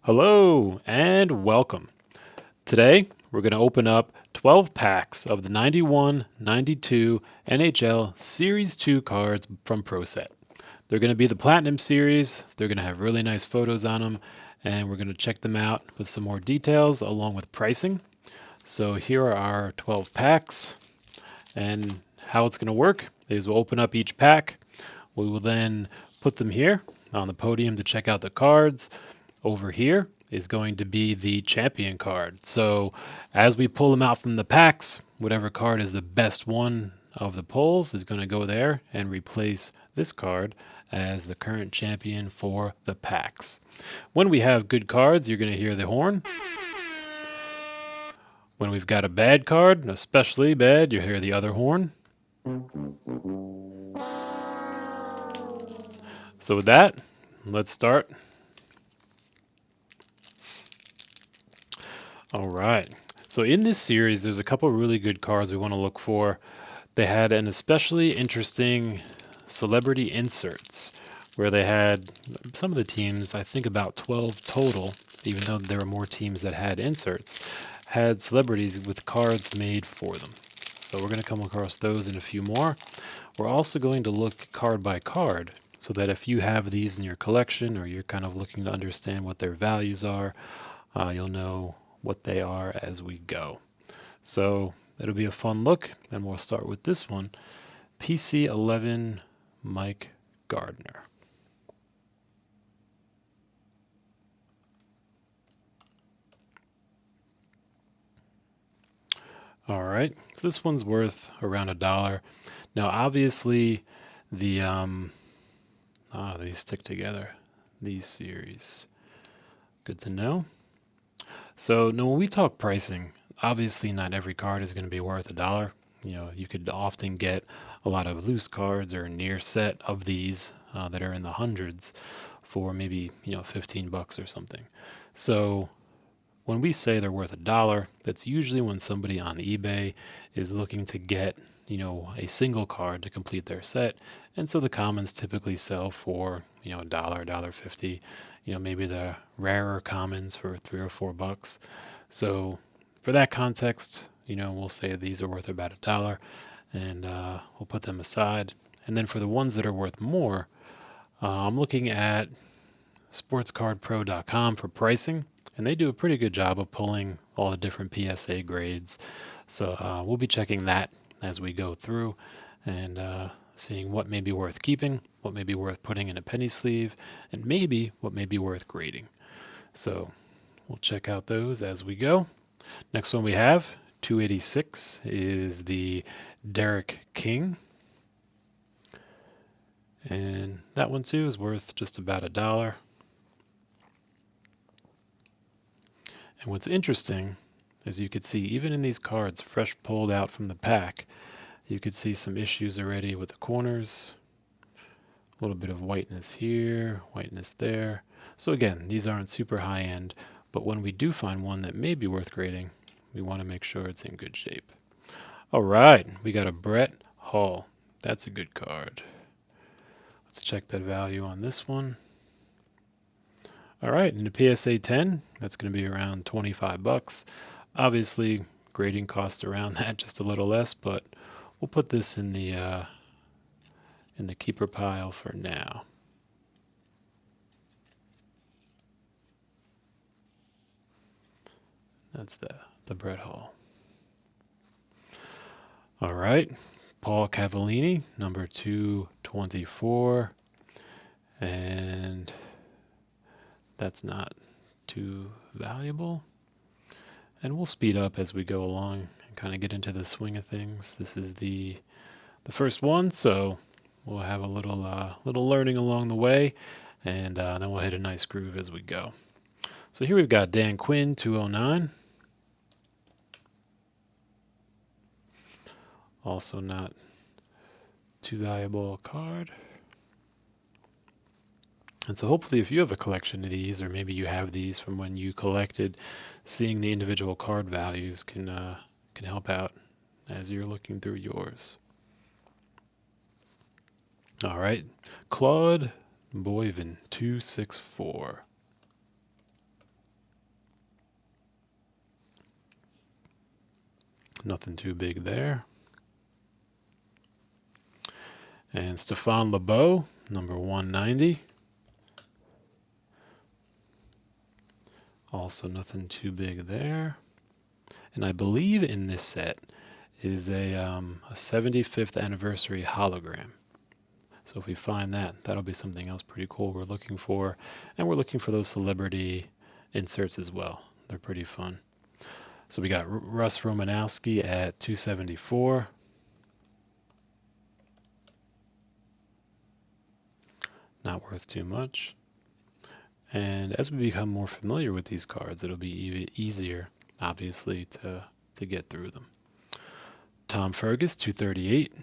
Hello and welcome. Today we're going to open up 12 packs of the 91-92 NHL Series 2 cards from ProSet. They're going to be the Platinum Series. They're going to have really nice photos on them, and we're going to check them out with some more details along with pricing. So here are our 12 packs, and how it's going to work is we'll open up each pack. We will then put them here on the podium to check out the cards. Over here is going to be the champion card. So as we pull them out from the packs, whatever card is the best one of the pulls is going to go there and replace this card as the current champion for the packs. When we have good cards, you're going to hear the horn. When we've got a bad card, especially bad, you hear the other horn. So with that, let's start. All right. So in this series, there's a couple really good cards we want to look for. They had an especially interesting celebrity inserts where they had some of the teams, I think about 12 total, even though there were more teams that had inserts, had celebrities with cards made for them. So we're going to come across those and a few more. We're also going to look card by card so that if you have these in your collection or you're kind of looking to understand what their values are, you'll know what they are as we go. So it'll be a fun look, and we'll start with this one, PC11 Mike Gardner. All right, so this one's worth around $1. Now, obviously, the they stick together, these series. Good to know. So now when we talk pricing, obviously not every card is going to be worth $1. You could often get a lot of loose cards or a near set of these that are in the hundreds for maybe 15 bucks or something. So when we say they're worth $1, that's usually when somebody on eBay is looking to get a single card to complete their set, and so the commons typically sell for $1, $1.50. Maybe the rarer commons for $3 or $4. So for that context, we'll say these are worth about $1, and we'll put them aside. And then for the ones that are worth more, I'm looking at sportscardpro.com for pricing, and they do a pretty good job of pulling all the different PSA grades. So we'll be checking that as we go through and seeing what may be worth keeping, what may be worth putting in a penny sleeve, and maybe what may be worth grading. So we'll check out those as we go. Next one we have, 286, is the Derek King. And that one too is worth just about $1. And what's interesting, as you could see, even in these cards fresh pulled out from the pack, you could see some issues already with the corners. A little bit of whiteness here, whiteness there. So again, these aren't super high end, but when we do find one that may be worth grading, we want to make sure it's in good shape. All right, we got a Brett Hull. That's a good card. Let's check that value on this one. All right, in the PSA 10, that's going to be around 25 bucks. Obviously, grading costs around that, just a little less, but we'll put this in the keeper pile for now. That's the Brett Hall. All right, Paul Cavallini, number 224, and that's not too valuable. And we'll speed up as we go along and kind of get into the swing of things. This is the first one, so we'll have a little learning along the way, and then we'll hit a nice groove as we go. So here we've got Dan Quinn, 209. Also not too valuable a card. And so hopefully if you have a collection of these, or maybe you have these from when you collected, seeing the individual card values can help out as you're looking through yours. All right, Claude Boivin, 264. Nothing too big there. And Stéphane Lebeau, number 190. Also nothing too big there. And I believe in this set is a 75th anniversary hologram. So if we find that, that'll be something else pretty cool we're looking for. And we're looking for those celebrity inserts as well. They're pretty fun. So we got Russ Romanowski at 274. Not worth too much. And as we become more familiar with these cards, it'll be even easier, obviously, to get through them. Tom Fergus, 238.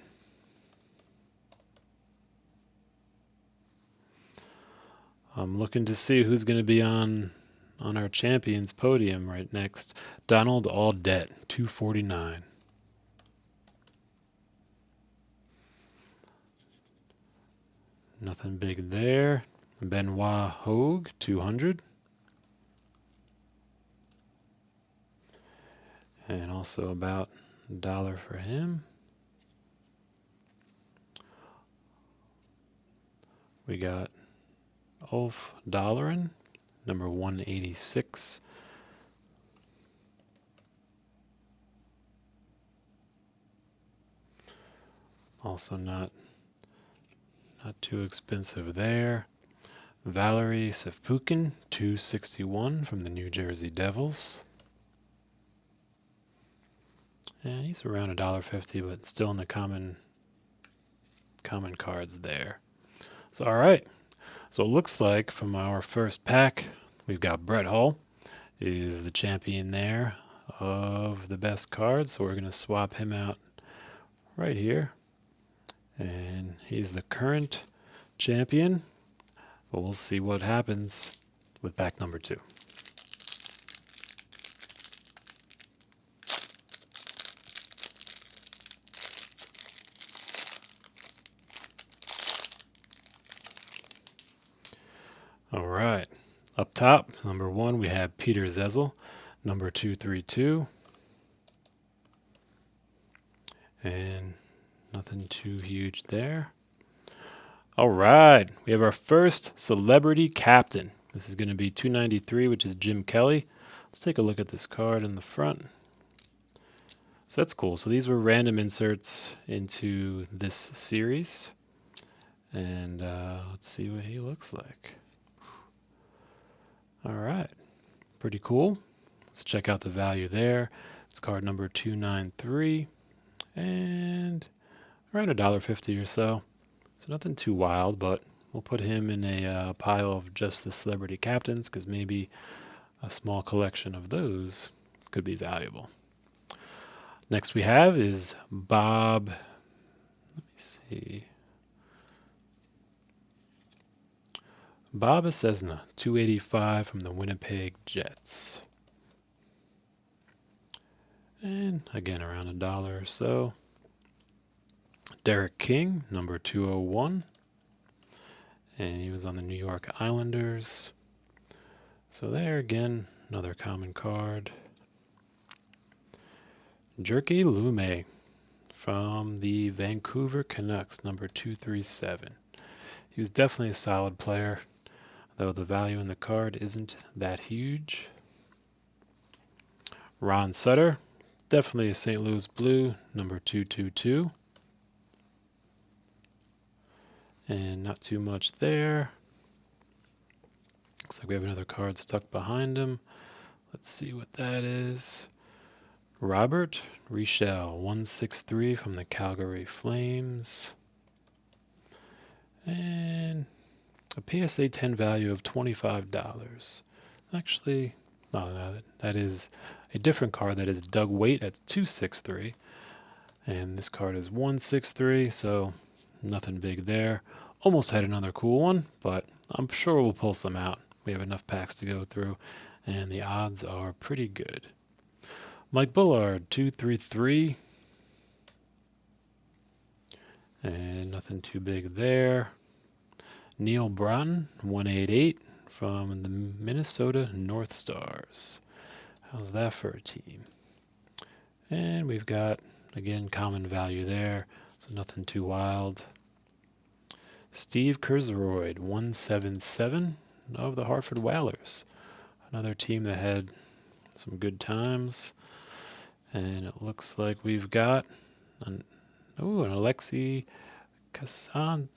I'm looking to see who's going to be on our champions podium right next. Donald Aldet, 249. Nothing big there. Benoit Hogue, 200. And also about $1 for him. We got Ulf Dahleren, number 186. Also not too expensive there. Valery Sevpukin, 261 from the New Jersey Devils. And he's around $1.50, but still in the common cards there. So all right. So it looks like from our first pack, we've got Brett Hull is the champion there of the best cards. So we're going to swap him out right here. And he's the current champion. But we'll see what happens with pack number 2. All right. Up top, number 1, we have Peter Zezel, number 232. And nothing too huge there. All right. We have our first celebrity captain. This is going to be 293, which is Jim Kelly. Let's take a look at this card in the front. So that's cool. So these were random inserts into this series. And let's see what he looks like. All right. Pretty cool. Let's check out the value there. It's card number 293. And around $1.50 or so. So nothing too wild, but we'll put him in a pile of just the celebrity captains because maybe a small collection of those could be valuable. Next we have is Bob, let me see, Bob Esesna, 285 from the Winnipeg Jets. And again, around $1 or so. Derek King, number 201. And he was on the New York Islanders. So there again, another common card. Jerky Lume from the Vancouver Canucks, number 237. He was definitely a solid player, though the value in the card isn't that huge. Ron Sutter, definitely a St. Louis Blue, number 222. And not too much there. Looks like we have another card stuck behind him. Let's see what that is. Robert Richel, 163 from the Calgary Flames. And a PSA 10 value of $25. Actually, no, that is a different card. That is Doug Waite at 263. And this card is 163, so nothing big there. Almost had another cool one, but I'm sure we'll pull some out. We have enough packs to go through, and the odds are pretty good. Mike Bullard, 233. And nothing too big there. Neil Broughton, 188 from the Minnesota North Stars. How's that for a team? And we've got, again, common value there, so nothing too wild. Steve Kurzroyd, 177 of the Hartford Whalers. Another team that had some good times. And it looks like we've got an Alexei Kasatonov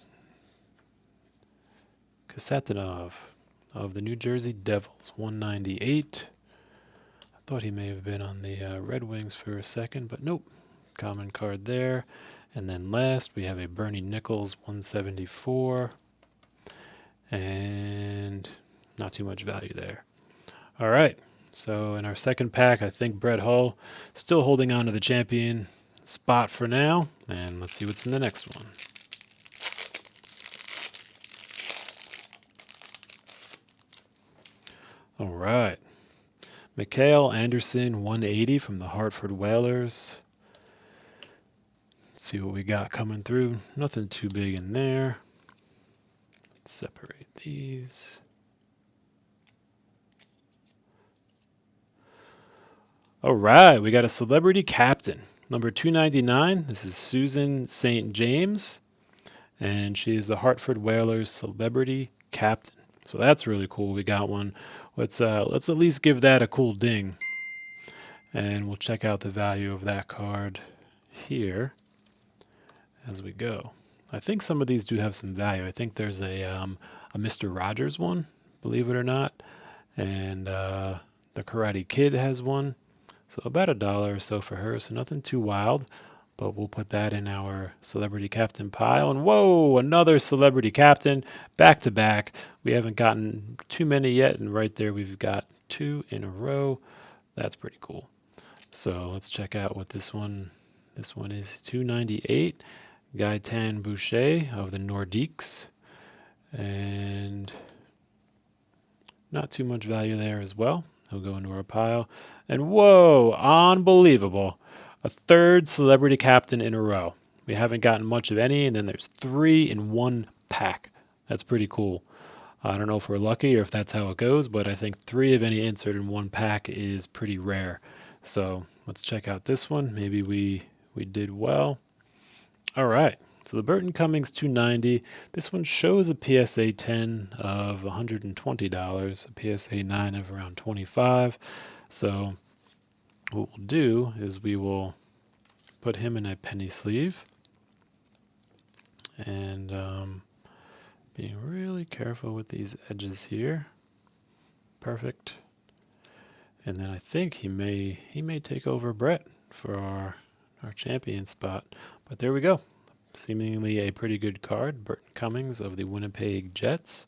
of the New Jersey Devils, 198. I thought he may have been on the Red Wings for a second, but nope. Common card there. And then last, we have a Bernie Nichols, 174. And not too much value there. All right. So in our second pack, I think Brett Hull still holding on to the champion spot for now. And let's see what's in the next one. All right. Mikhail Anderson, 180 from the Hartford Whalers. Let's see what we got coming through. Nothing too big in there. Let's separate these. All right, we got a celebrity captain. Number 299, this is Susan St. James, and she is the Hartford Whalers celebrity captain. So that's really cool. We got one. Let's at least give that a cool ding. And we'll check out the value of that card here as we go. I think some of these do have some value. I think there's a Mr. Rogers one, believe it or not, and the Karate Kid has one. So about $1 or so for her, so nothing too wild, but we'll put that in our celebrity captain pile. And whoa, another celebrity captain, back to back. We haven't gotten too many yet, and right there we've got 2 in a row. That's pretty cool. So let's check out what this one is. 298, Gaetan Boucher of the Nordiques, and not too much value there as well. He'll go into our pile. And whoa, unbelievable. A third celebrity captain in a row. We haven't gotten much of any, and then there's 3 in one pack. That's pretty cool. I don't know if we're lucky or if that's how it goes, but I think 3 of any insert in one pack is pretty rare. So let's check out this one. Maybe we did well. All right. So the Burton Cummings 290. This one shows a PSA 10 of $120, a PSA 9 of around 25. So what we'll do is we will put him in a penny sleeve and being really careful with these edges here. Perfect. And then I think he may take over Brett for our champion spot. But there we go. Seemingly a pretty good card. Burton Cummings of the Winnipeg Jets.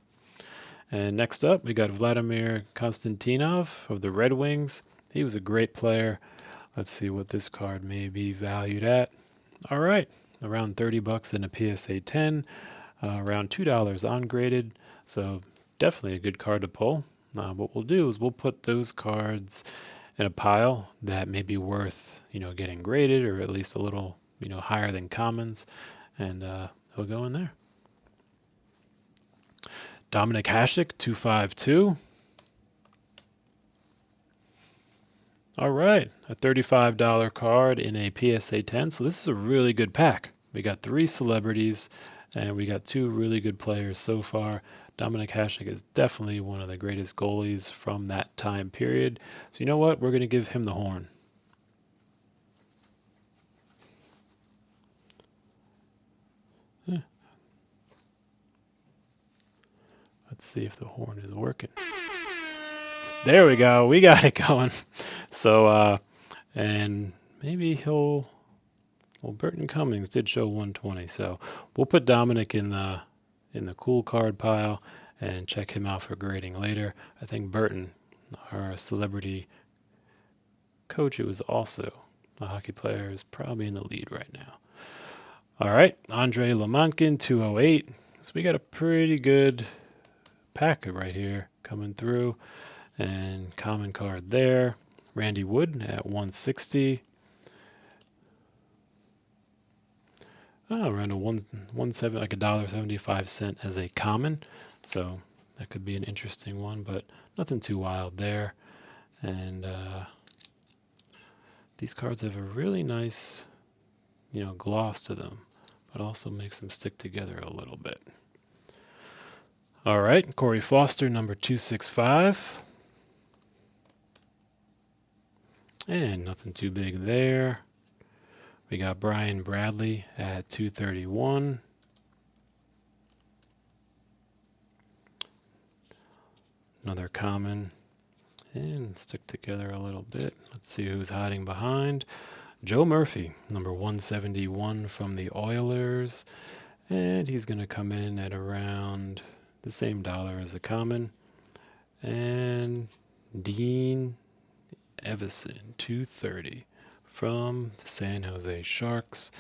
And next up, we got Vladimir Konstantinov of the Red Wings. He was a great player. Let's see what this card may be valued at. All right, around $30 in a PSA 10, around $2 ungraded. So definitely a good card to pull. What we'll do is we'll put those cards in a pile that may be worth, getting graded or at least a little, higher than commons, and he'll go in there. Dominik Hasek, 252. All right, a $35 card in a PSA 10. So this is a really good pack. We got 3 celebrities, and we got 2 really good players so far. Dominik Hasek is definitely one of the greatest goalies from that time period. So you know what? We're going to give him the horn. Let's see if the horn is working. There we go. We got it going. So, and maybe well, Burton Cummings did show 120. So we'll put Dominik in the cool card pile and check him out for grading later. I think Burton, our celebrity coach, who is also a hockey player, is probably in the lead right now. All right, Andrei Lamankin, 208. So we got a pretty good pack right here coming through. And common card there. Randy Wood at 160. Around a like $1.75 as a common. So that could be an interesting one, but nothing too wild there. And These cards have a really nice, gloss to them, but also makes them stick together a little bit. All right, Corey Foster, number 265. And nothing too big there. We got Brian Bradley at 231. Another common. And stick together a little bit. Let's see who's hiding behind. Joe Murphy, number 171 from the Oilers. And he's going to come in at around the same dollar as a common. And Dean Evison, 230 from the San Jose Sharks.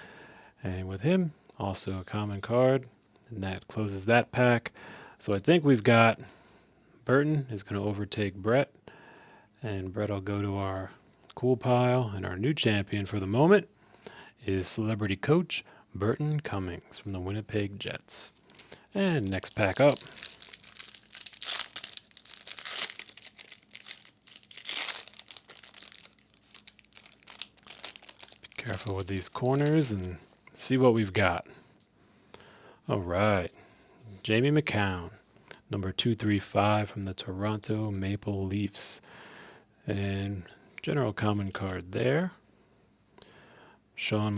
And with him, also a common card. And that closes that pack. So I think we've got Burton is going to overtake Brett. And Brett will go to our cool pile. And our new champion for the moment is celebrity coach Burton Cummings from the Winnipeg Jets. And next pack up. Just be careful with these corners and see what we've got. All right. Jamie McCown, number 235 from the Toronto Maple Leafs. And general common card there. Scott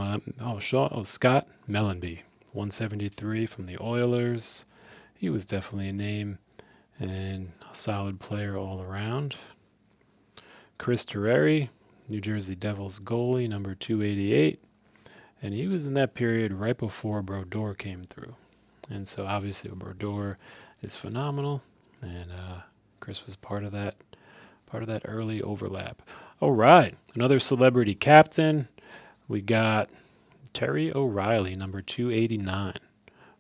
Mellenby, 173 from the Oilers. He was definitely a name and a solid player all around. Chris Terreri, New Jersey Devils goalie, number 288. And he was in that period right before Brodeur came through. And so obviously Brodeur is phenomenal. And Chris was part of that early overlap. All right, another celebrity captain. We got Terry O'Reilly, number 289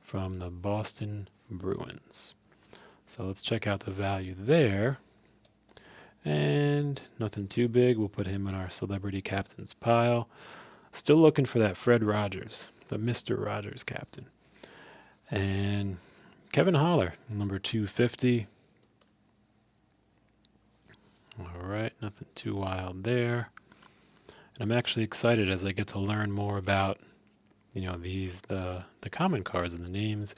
from the Boston Bruins. So let's check out the value there. And nothing too big. We'll put him in our celebrity captains pile. Still looking for that Fred Rogers, the Mr. Rogers captain. And Kevin Holler, number 250. All right, nothing too wild there. And I'm actually excited as I get to learn more about, the common cards and the names.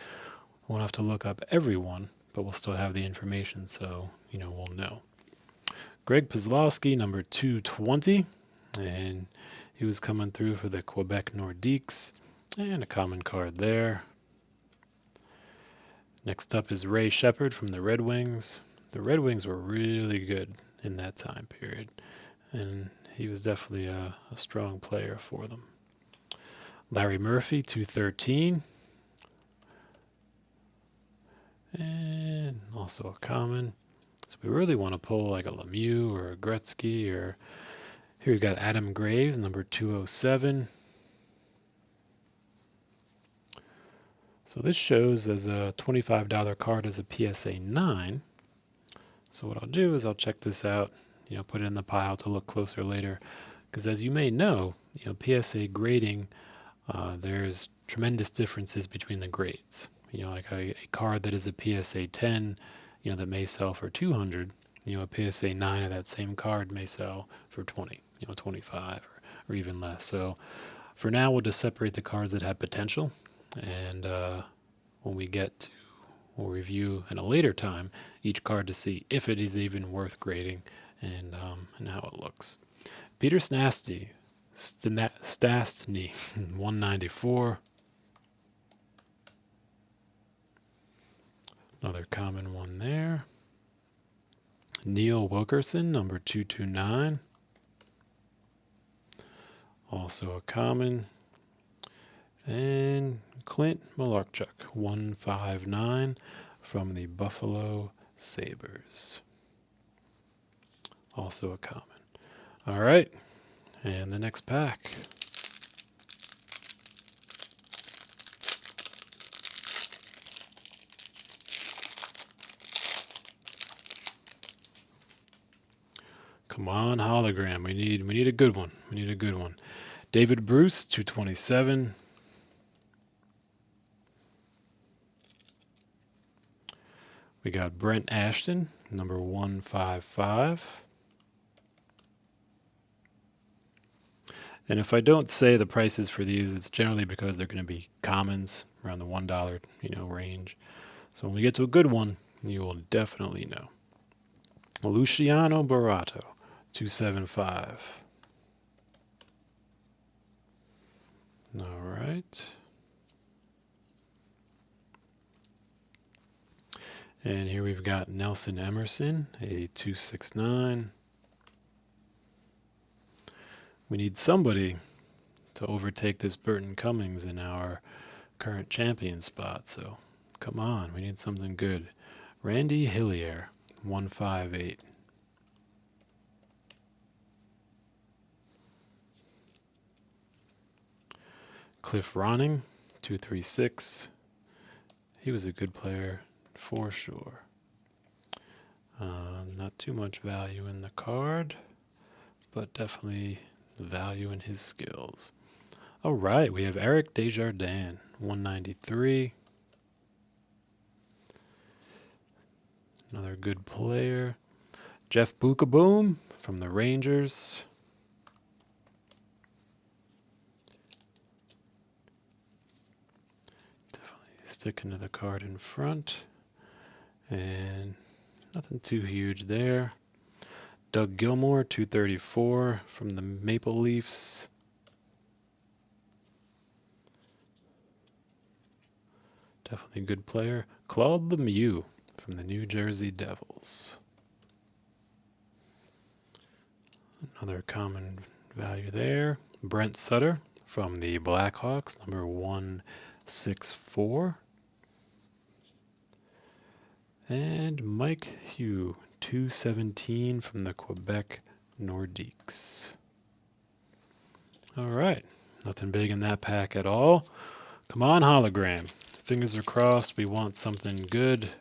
Won't have to look up everyone, but we'll still have the information, so we'll know. Greg Pizlowski, number 220, and he was coming through for the Quebec Nordiques, and a common card there. Next up is Ray Shepard from the Red Wings. The Red Wings were really good in that time period, and he was definitely a strong player for them. Larry Murphy, 213. And also a common. So we really want to pull like a Lemieux or a Gretzky, or here we got Adam Graves, number 207. So this shows as a $25 card as a PSA 9. So what I'll do is I'll check this out, put it in the pile to look closer later. Because as you may know, PSA grading, there's tremendous differences between the grades. Like a card that is a PSA 10, that may sell for 200, a PSA 9 of that same card may sell for 20, 25 or even less. So for now, we'll just separate the cards that have potential. And when we get to, we'll review in a later time each card to see if it is even worth grading and how it looks. Peter Stastny, 194. Another common one there. Neil Wilkerson, number 229. Also a common. And Clint Malarchuk, 159 from the Buffalo Sabres. Also a common. All right, and the next pack. Come on, hologram. We need a good one. We need a good one. David Bruce, 227. We got Brent Ashton, number 155. And if I don't say the prices for these, it's generally because they're going to be commons around the $1, range. So when we get to a good one, you will definitely know. Luciano Barato, 275. All right. And here we've got Nelson Emerson, a 269. We need somebody to overtake this Burton Cummings in our current champion spot. So come on, we need something good. Randy Hillier, 158. Cliff Ronning, 236. He was a good player for sure. Not too much value in the card, but definitely value in his skills. All right, we have Eric Desjardins, 193. Another good player. Jeff Bukaboom from the Rangers. Definitely sticking to the card in front. And nothing too huge there. Doug Gilmour, 234 from the Maple Leafs. Definitely a good player. Claude Lemieux from the New Jersey Devils. Another common value there. Brent Sutter from the Blackhawks, number 164. And Mike Hugh, 217 from the Quebec Nordiques. All right, nothing big in that pack at all. Come on, hologram. Fingers are crossed. We want something good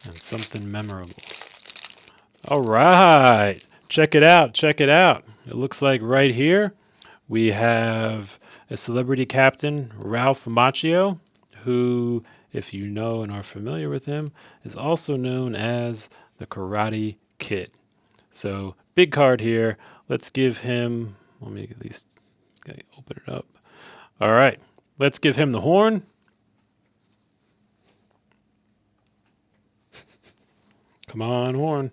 and something memorable. All right, check it out. Check it out. It looks like right here we have a celebrity captain, Ralph Macchio, who, if you know and are familiar with him, is also known as the Karate Kid. So big card here. Let's give him, let me at least open it up. All right, let's give him the horn. Come on, horn.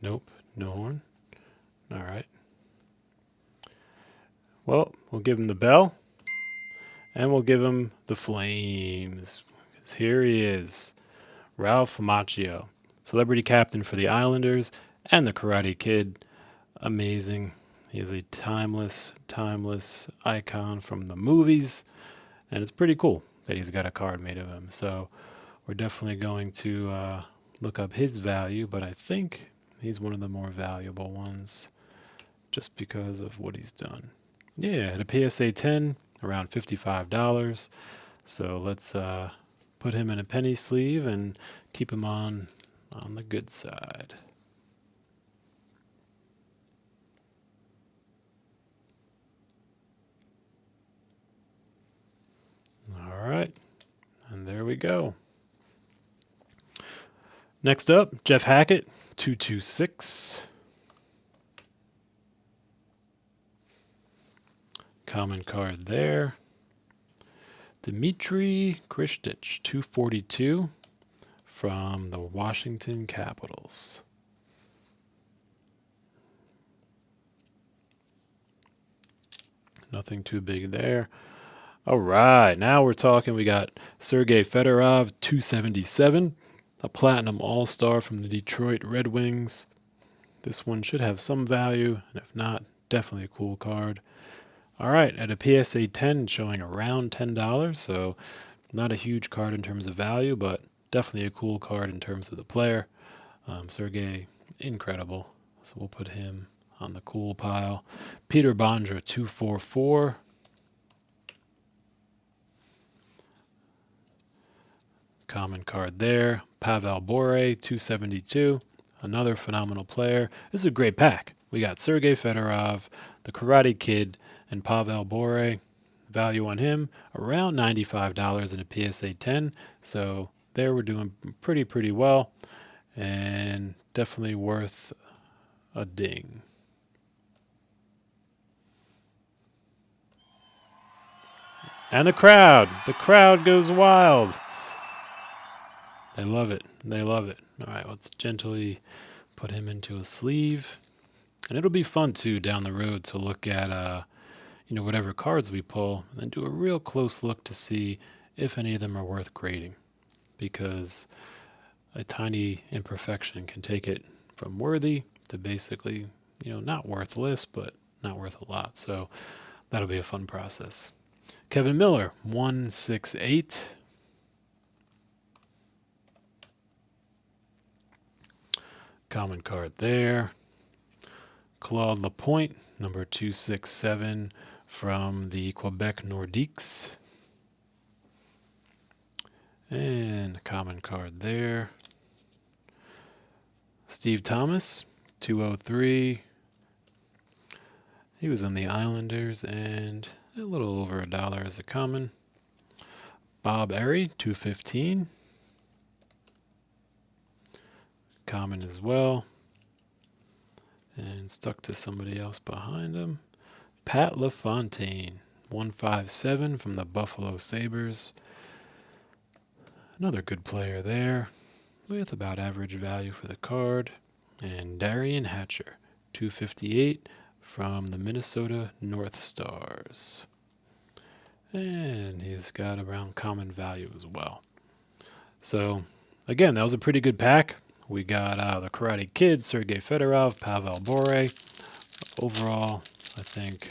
Nope, no horn. All right. Well, we'll give him the bell, and we'll give him the flames. 'Cause here he is, Ralph Macchio, celebrity captain for the Islanders and the Karate Kid. Amazing. He is a timeless icon from the movies, and it's pretty cool that he's got a card made of him. So we're definitely going to look up his value, but I think he's one of the more valuable ones just because of what he's done. Yeah, at a PSA 10, around $55. So let's put him in a penny sleeve and keep him on the good side. All right, and there we go. Next up, Jeff Hackett, 226. Common card there. Dmitry Kristich, 242 from the Washington Capitals. Nothing too big there. All right, now we're talking. We got Sergei Fedorov, 277, a Platinum All-Star from the Detroit Red Wings. This one should have some value, and if not, definitely a cool card. All right, at a PSA 10, showing around $10, so not a huge card in terms of value, but definitely a cool card in terms of the player. Sergei, incredible. So we'll put him on the cool pile. Peter Bondra, 244. Common card there. Pavel Bure, 272. Another phenomenal player. This is a great pack. We got Sergei Fedorov, the Karate Kid, and Pavel Bure. Value on him around $95 in a PSA 10. So there we're doing pretty well. and definitely worth a ding. And the crowd goes wild. They love it. They love it. All right, let's gently put him into a sleeve. And it'll be fun too down the road to look at whatever cards we pull and then do a real close look to see if any of them are worth grading, because a tiny imperfection can take it from worthy to basically, not worthless, but not worth a lot. So that'll be a fun process. Kevin Miller, 168. Common card there. Claude Lapointe, number 267 from the Quebec Nordiques. And a common card there. Steve Thomas, 203. He was on the Islanders, and a little over $1 as a common. Bob Airy, 215. Common as well. And stuck to somebody else behind him. Pat LaFontaine, 157 from the Buffalo Sabres. Another good player there, with about average value for the card. And Darian Hatcher, 258 from the Minnesota North Stars. And he's got around common value as well. So, again, that was a pretty good pack. We got the Karate Kid, Sergei Fedorov, Pavel Bure. Overall, I think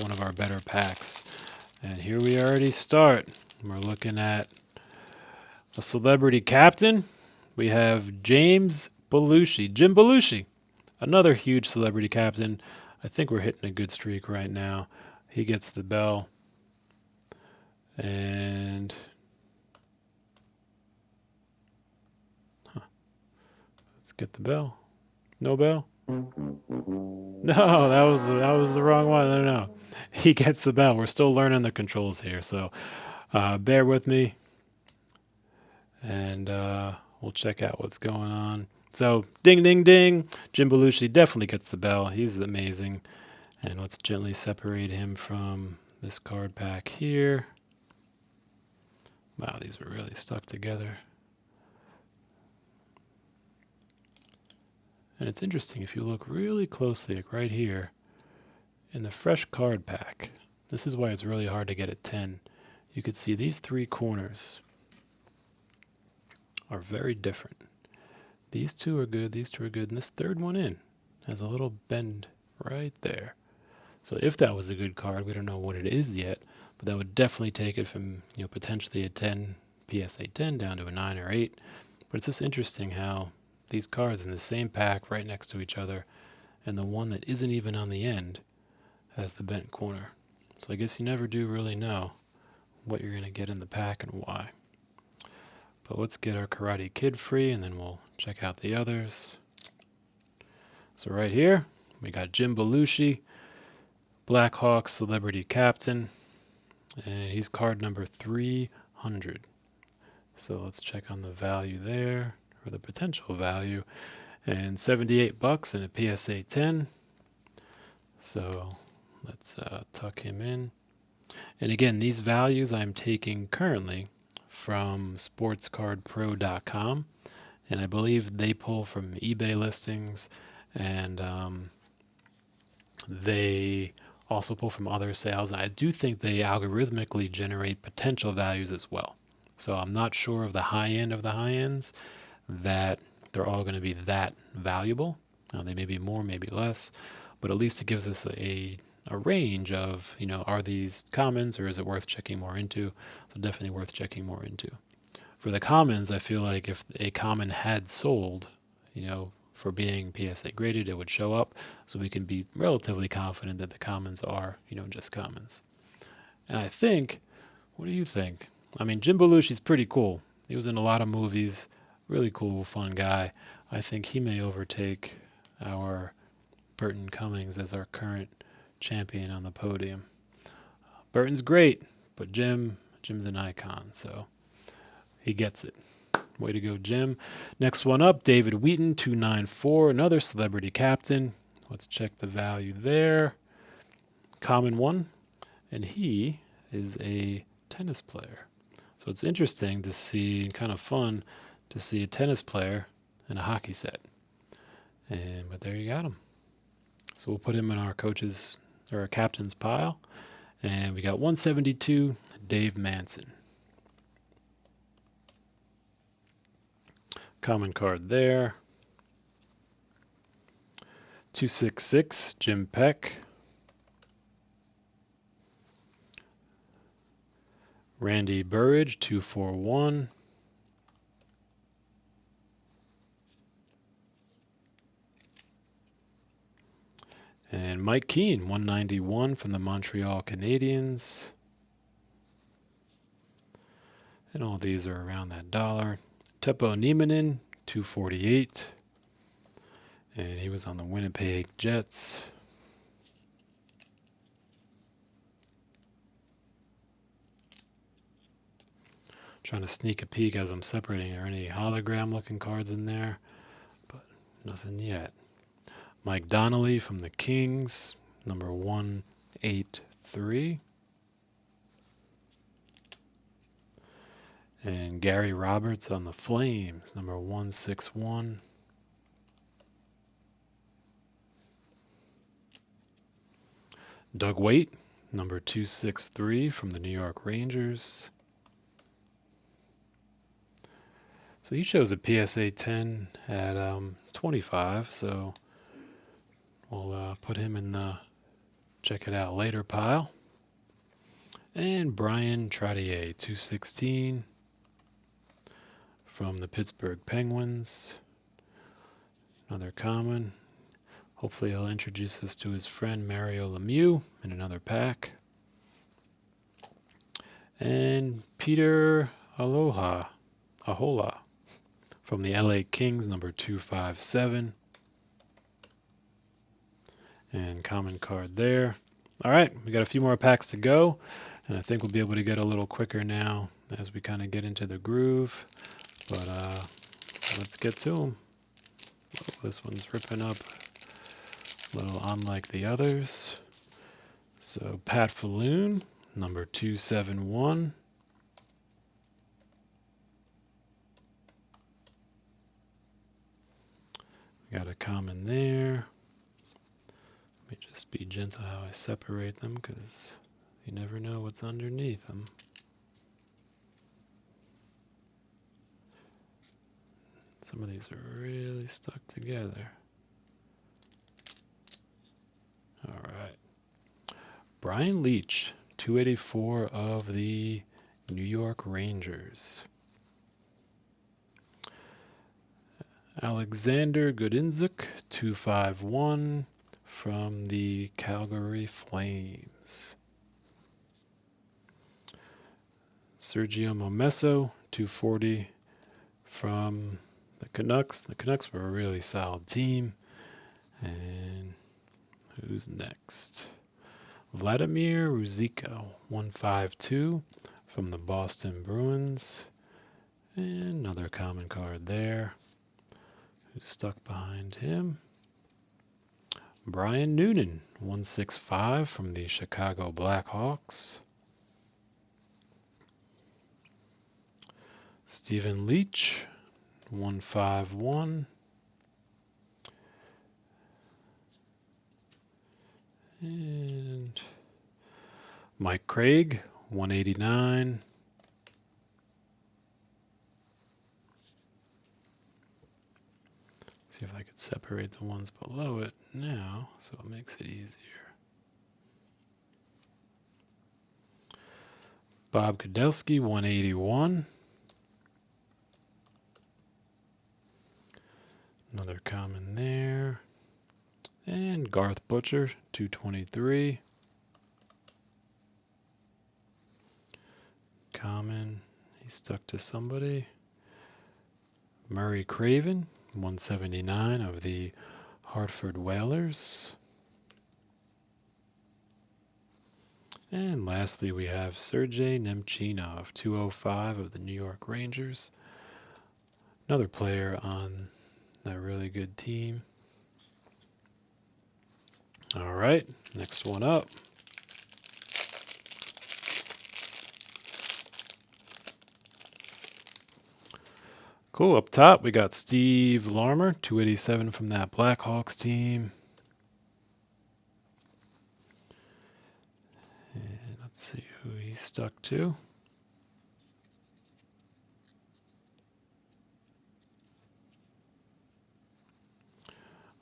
one of our better packs. And here we already start. We're looking at a celebrity captain. We have James Belushi, Jim Belushi, another huge celebrity captain. I think we're hitting a good streak right now. He gets the bell. And let's get the bell. No bell? No, that was the wrong one. No. He gets the bell. We're still learning the controls here, so bear with me. And we'll check out what's going on. So, ding, ding, ding. Jim Belushi definitely gets the bell. He's amazing. And let's gently separate him from this card pack here. Wow, these were really stuck together. And it's interesting, if you look really closely, like right here, in the fresh card pack, this is why it's really hard to get at 10. You could see these three corners are very different. These two are good, and this third one in has a little bend right there. So if that was a good card, we don't know what it is yet, but that would definitely take it from potentially a 10, PSA 10 down to a 9 or 8. But it's just interesting how these cards in the same pack right next to each other, and the one that isn't even on the end has the bent corner. So I guess you never do really know what you're going to get in the pack and why. But let's get our Karate Kid free, and then we'll check out the others. So right here, we got Jim Belushi, Blackhawks celebrity captain, and he's card number 300. So let's check on the value there, or the potential value, and $78 and a PSA 10. So let's tuck him in. And again, these values I'm taking currently from sportscardpro.com, and I believe they pull from eBay listings, and they also pull from other sales. And I do think they algorithmically generate potential values as well. So I'm not sure of the high end of the high ends that they're all going to be that valuable. They may be more, maybe less, but at least it gives us a range of, are these commons or is it worth checking more into? So definitely worth checking more into. For the commons, I feel like if a common had sold, for being PSA graded, it would show up, so we can be relatively confident that the commons are, just commons. And I think, what do you think? I mean, Jim Belushi's pretty cool. He was in a lot of movies, really cool, fun guy. I think he may overtake our Burton Cummings as our current champion on the podium. Burton's great, but Jim's an icon, so he gets it. Way to go, Jim. Next one up, David Wheaton, 294, another celebrity captain. Let's check the value there. Common one, and he is a tennis player. So it's interesting to see, and kind of fun to see a tennis player in a hockey set. But there you got him. So we'll put him in our coaches or our captain's pile. And we got 172, Dave Manson. Common card there. 266, Jim Peck. Randy Burridge, 241. And Mike Keane, 191 from the Montreal Canadiens. And all these are around that dollar. Teppo Nieminen, 248. And he was on the Winnipeg Jets. Trying to sneak a peek as I'm separating. Are there any hologram-looking cards in there? But nothing yet. Mike Donnelly from the Kings, number 183. And Gary Roberts on the Flames, number 161. Doug Waite, number 263 from the New York Rangers. So he shows a PSA 10 at 25, so we'll put him in the check it out later pile. And Brian Trottier, 216 from the Pittsburgh Penguins. Another common. Hopefully he'll introduce us to his friend Mario Lemieux in another pack. And Peter Ahola from the LA Kings, number 257. And common card there. All right, we got a few more packs to go, and I think we'll be able to get a little quicker now as we kind of get into the groove. But let's get to them. Oh, this one's ripping up a little unlike the others. So Pat Falloon, number 271. We got a common there. Let me just be gentle how I separate them, because you never know what's underneath them. Some of these are really stuck together. All right. Brian Leach, 284 of the New York Rangers. Alexander Godinczuk, 251 from the Calgary Flames. Sergio Momesso, 240 from the Canucks. The Canucks were a really solid team. And who's next? Vladimir Ruzicka, 152 from the Boston Bruins. And another common card there. Who's stuck behind him? Brian Noonan, 165 from the Chicago Blackhawks. Stephen Leach, 151. And Mike Craig, 189. See if I could separate the ones below it now, so it makes it easier. Bob Kudelski, 181. Another common there. And Garth Butcher, 223. Common. He's stuck to somebody. Murray Craven, 179 of the Hartford Whalers. And lastly, we have Sergei Nemchinov, 205 of the New York Rangers. Another player on that really good team. All right, next one up. Cool. Up top, we got Steve Larmer, 287 from that Blackhawks team. And let's see who he's stuck to.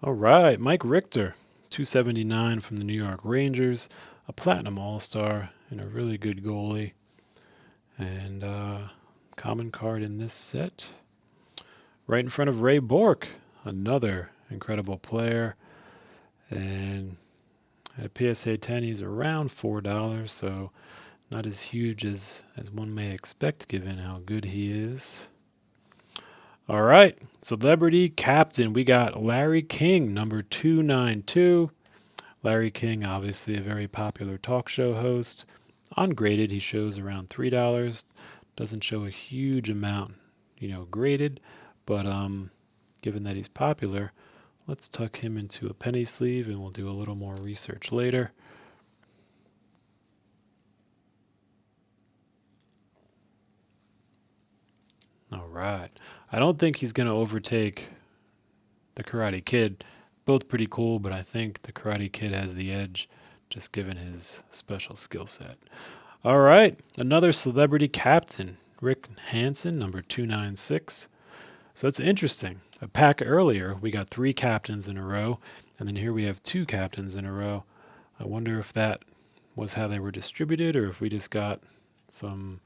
All right, Mike Richter, 279 from the New York Rangers, a Platinum All-Star and a really good goalie. And common card in this set. Right in front of Ray Bourque, another incredible player. And at PSA 10, he's around $4, so not as huge as one may expect given how good he is. All right, Celebrity Captain. We got Larry King, number 292. Larry King, obviously a very popular talk show host. Ungraded, he shows around $3. Doesn't show a huge amount, graded. But given that he's popular, let's tuck him into a penny sleeve and we'll do a little more research later. All right. I don't think he's going to overtake the Karate Kid. Both pretty cool, but I think the Karate Kid has the edge just given his special skill set. All right. Another Celebrity Captain, Rick Hansen, number 296. So that's interesting. A pack earlier, we got 3 captains in a row, and then here we have 2 captains in a row. I wonder if that was how they were distributed or if we just got some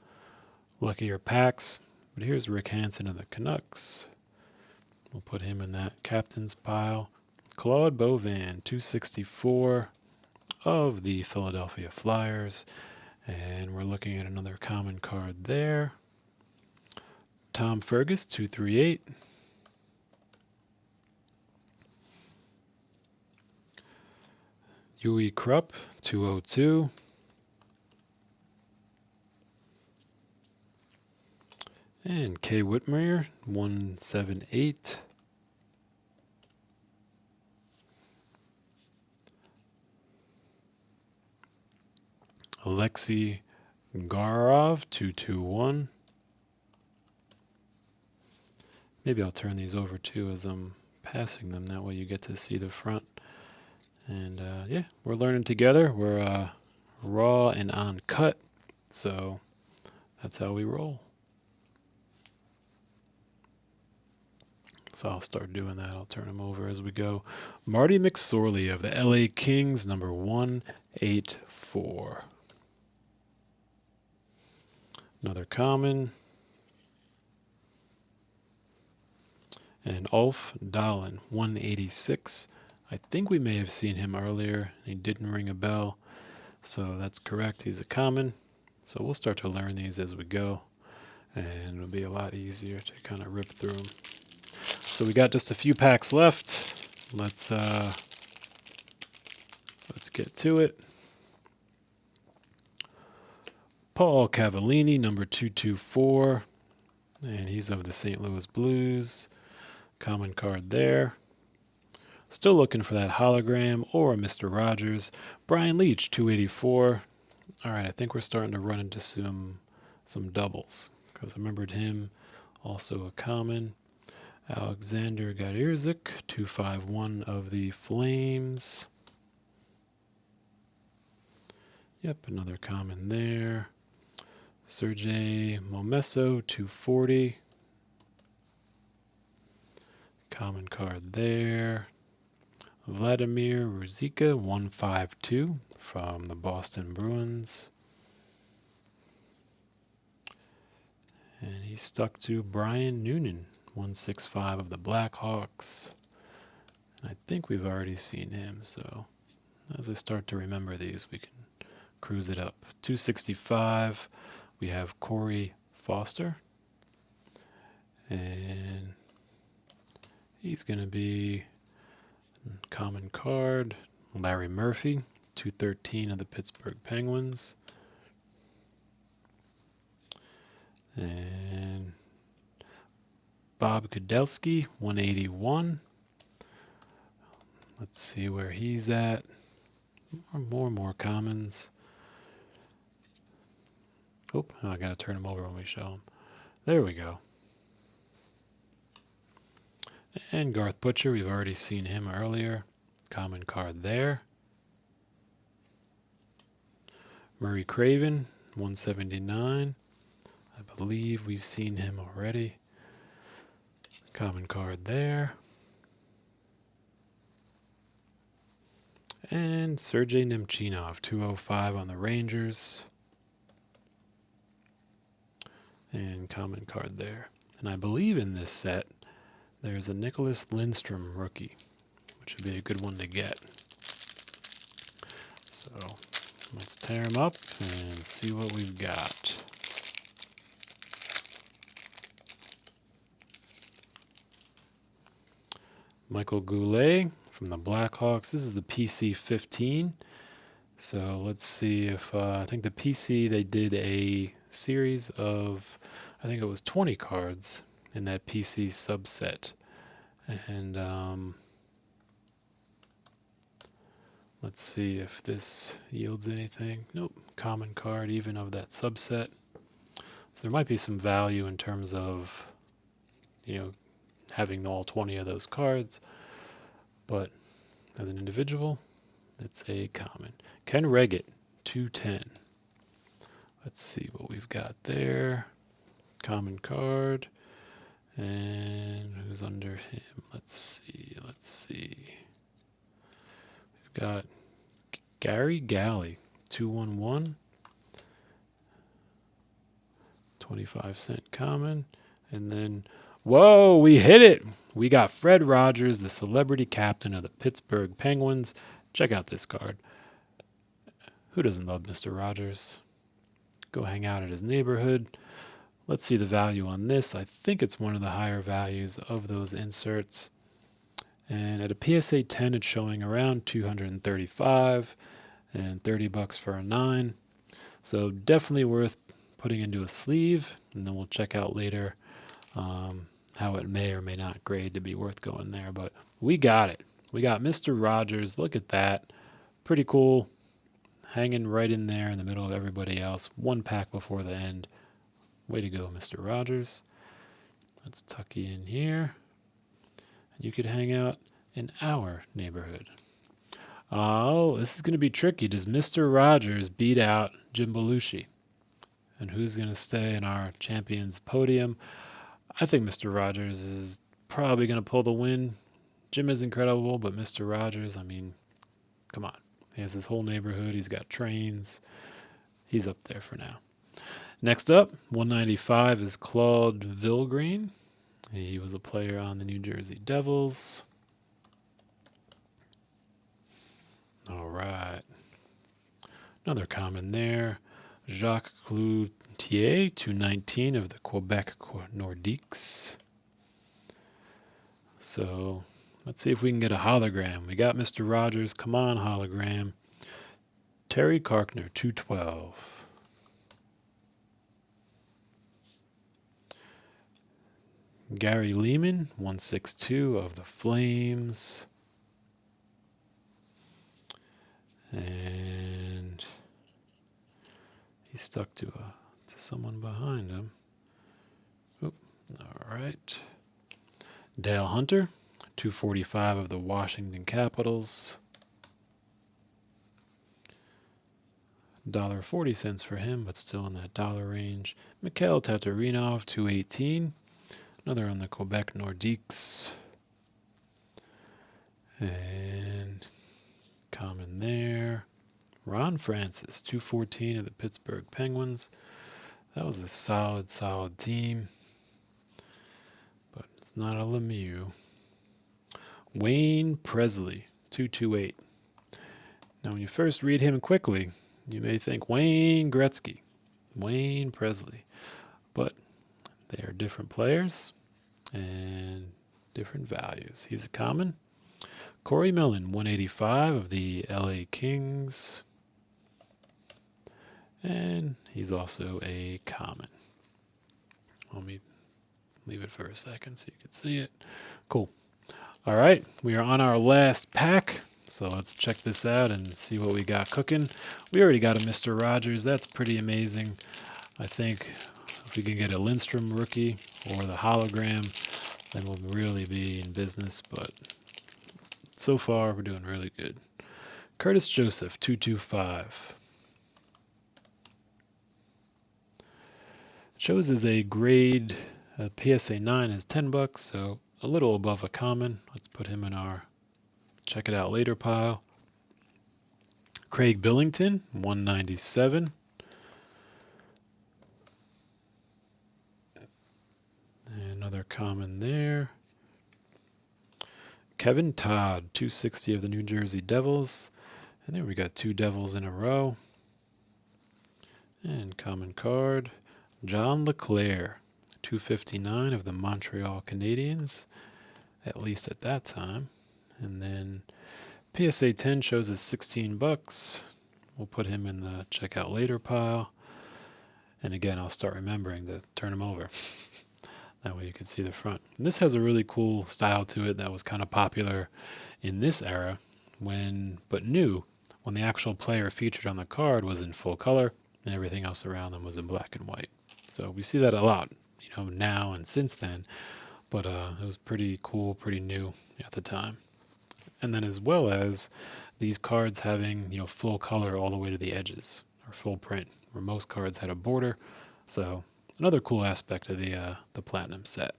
luckier packs. But here's Rick Hansen of the Canucks. We'll put him in that captain's pile. Claude Bovan, 264 of the Philadelphia Flyers. And we're looking at another common card there. Tom Fergus, 238. Yui Krupp, 202. And Kay Whitmire, 178. Alexei Garov, 221. Maybe I'll turn these over too as I'm passing them. That way you get to see the front. And yeah, we're learning together. We're raw and uncut. So that's how we roll. So I'll start doing that. I'll turn them over as we go. Marty McSorley of the LA Kings, number 184. Another common. And Ulf Dahlin, 186. I think we may have seen him earlier. He didn't ring a bell. So that's correct. He's a common. So we'll start to learn these as we go. And it'll be a lot easier to kind of rip through them. So we got just a few packs left. Let's get to it. Paul Cavallini, number 224. And he's of the St. Louis Blues. Common card there. Still looking for that hologram or a Mr. Rogers. Brian Leach, 284. All right, I think we're starting to run into some doubles because I remembered him, also a common. Alexander Gadirzik, 251 of the Flames. Yep, another common there. Sergei Momesso, 240. Common card there. Vladimir Ruzicka, 152 from the Boston Bruins. And he's stuck to Brian Noonan, 165 of the Blackhawks. And I think we've already seen him, so as I start to remember these, we can cruise it up. 265, we have Corey Foster. And he's going to be common card. Larry Murphy, 213 of the Pittsburgh Penguins. And Bob Kudelski, 181. Let's see where he's at. More commons. Oh, I gotta turn him over when we show him. There we go. And Garth Butcher, we've already seen him earlier. Common card there. Murray Craven, 179. I believe we've seen him already. Common card there. And Sergei Nemchinov, 205 on the Rangers. And common card there. And I believe in this set, there's a Nicklas Lidstrom rookie, which would be a good one to get. So let's tear him up and see what we've got. Michael Goulet from the Blackhawks. This is the PC 15. So let's see if, I think the PC, they did a series of, I think it was 20 cards in that PC subset. And let's see if this yields anything. Nope, common card even of that subset. So there might be some value in terms of, having all 20 of those cards. But as an individual, it's a common. Ken Reggett, 210. Let's see what we've got there. Common card. And who's under him? Let's see. We've got Gary Galley, 211. 25-cent common. And then, whoa, we hit it. We got Fred Rogers, the celebrity captain of the Pittsburgh Penguins. Check out this card. Who doesn't love Mr. Rogers? Go hang out at his neighborhood. Let's see the value on this. I think it's one of the higher values of those inserts. And at a PSA 10, it's showing around 235 and $30 for a 9. So definitely worth putting into a sleeve. And then we'll check out later how it may or may not grade to be worth going there. But we got it. We got Mr. Rogers. Look at that. Pretty cool. Hanging right in there in the middle of everybody else. One pack before the end. Way to go, Mr. Rogers. Let's tuck you in here. And you could hang out in our neighborhood. Oh, this is going to be tricky. Does Mr. Rogers beat out Jim Belushi? And who's going to stay in our champions podium? I think Mr. Rogers is probably going to pull the win. Jim is incredible, but Mr. Rogers, I mean, come on. He has his whole neighborhood. He's got trains. He's up there for now. Next up, 195 is Claude Vilgreen. He was a player on the New Jersey Devils. All right. Another common there. Jacques Cloutier, 219 of the Quebec Nordiques. So let's see if we can get a hologram. We got Mr. Rogers. Come on, hologram. Terry Karkner, 212. Gary Lehman, 162 of the Flames. And he's stuck to someone behind him. Oop, all right. Dale Hunter, 245 of the Washington Capitals. $1.40 for him, but still in that dollar range. Mikhail Tatarinov, 218. Another on the Quebec Nordiques. And common there. Ron Francis, 214 of the Pittsburgh Penguins. That was a solid team. But it's not a Lemieux. Wayne Presley, 228. Now when you first read him quickly, you may think Wayne Gretzky. Wayne Presley. But they are different players and different values. He's a common. Corey Millen, 185 of the LA Kings. And he's also a common. Let me leave it for a second so you can see it. Cool. All right, we are on our last pack. So let's check this out and see what we got cooking. We already got a Mr. Rogers. That's pretty amazing. I think if we can get a Lidstrom rookie or the hologram, then we'll really be in business. But so far, we're doing really good. Curtis Joseph, 225. Shows as a grade, PSA 9 is $10, so a little above a common. Let's put him in our check it out later pile. Craig Billington, 197. Another common there. Kevin Todd, 260 of the New Jersey Devils. And there we got 2 Devils in a row. And common card. John LeClaire, 259 of the Montreal Canadiens, at least at that time. And then PSA 10 shows us $16. We'll put him in the checkout later pile. And again, I'll start remembering to turn him over. That way you can see the front. And this has a really cool style to it that was kind of popular in this era, but new when the actual player featured on the card was in full color and everything else around them was in black and white. So we see that a lot, now and since then. But it was pretty cool, pretty new at the time. And then as well as these cards having, full color all the way to the edges, or full print, where most cards had a border. So another cool aspect of the Platinum set.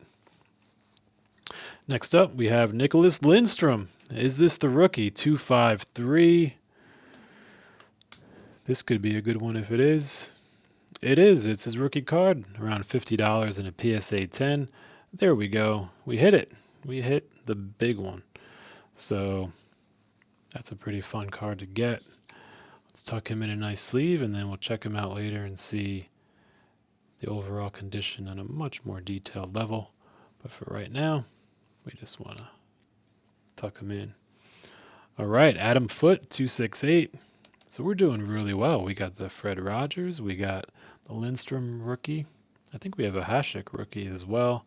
Next up, we have Nicklas Lidstrom. Is this the rookie? 253. This could be a good one if it is. It is. It's his rookie card. Around $50 in a PSA 10. There we go. We hit it. We hit the big one. So that's a pretty fun card to get. Let's tuck him in a nice sleeve, and then we'll check him out later and see the overall condition on a much more detailed level. But for right now, we just want to tuck him in. All right, Adam Foote, 268. So we're doing really well. We got the Fred Rogers. We got the Lidstrom rookie. I think we have a Hasek rookie as well.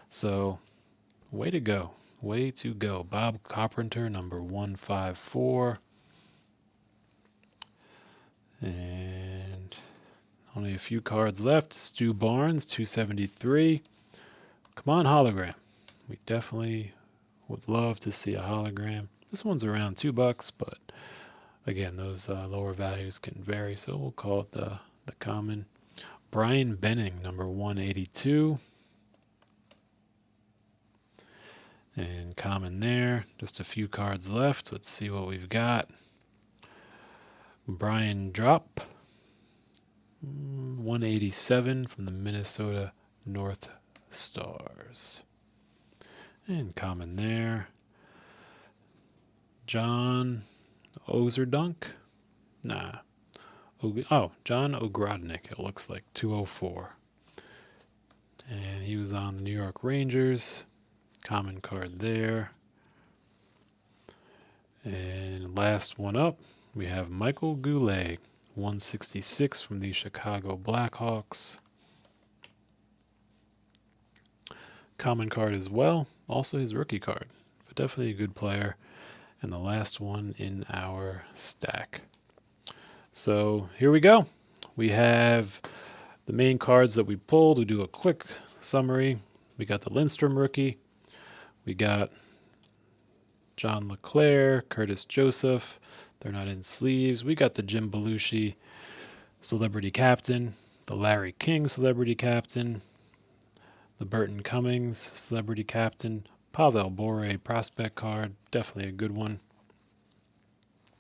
So way to go. Way to go. Bob Carpenter, number 154. And only a few cards left. Stu Barnes, 273. Come on, hologram. We definitely would love to see a hologram. This one's around $2, but again, those lower values can vary, so we'll call it the common. Brian Benning, number 182. And common there. Just a few cards left. Let's see what we've got. Brian Drop, 187 from the Minnesota North Stars. And common there. John Ozerdunk? Nah. John Ogrodnik, it looks like, 204. And he was on the New York Rangers. Common card there. And last one up, we have Michael Goulet, 166 from the Chicago Blackhawks. Common card as well, also his rookie card, but definitely a good player. And the last one in our stack. So here we go. We have the main cards that we pulled. We'll do a quick summary. We got the Lidstrom rookie. We got John LeClaire, Curtis Joseph. They're not in sleeves. We got the Jim Belushi Celebrity Captain, the Larry King Celebrity Captain, the Burton Cummings Celebrity Captain, Pavel Bure Prospect card, definitely a good one.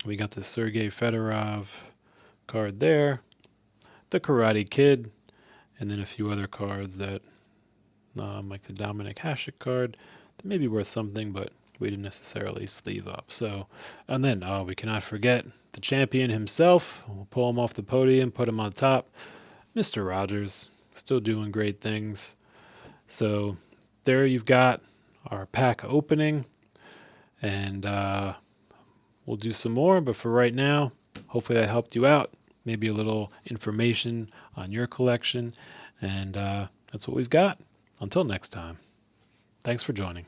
We got the Sergei Fedorov card there, the Karate Kid, and then a few other cards that, like the Dominik Hasek card, that may be worth something, but we didn't necessarily sleeve up. So, and then we cannot forget the champion himself. We'll pull him off the podium, put him on top. Mr. Rogers, still doing great things. So there you've got our pack opening, and we'll do some more. But for right now, hopefully that helped you out. Maybe a little information on your collection, and that's what we've got. Until next time, thanks for joining.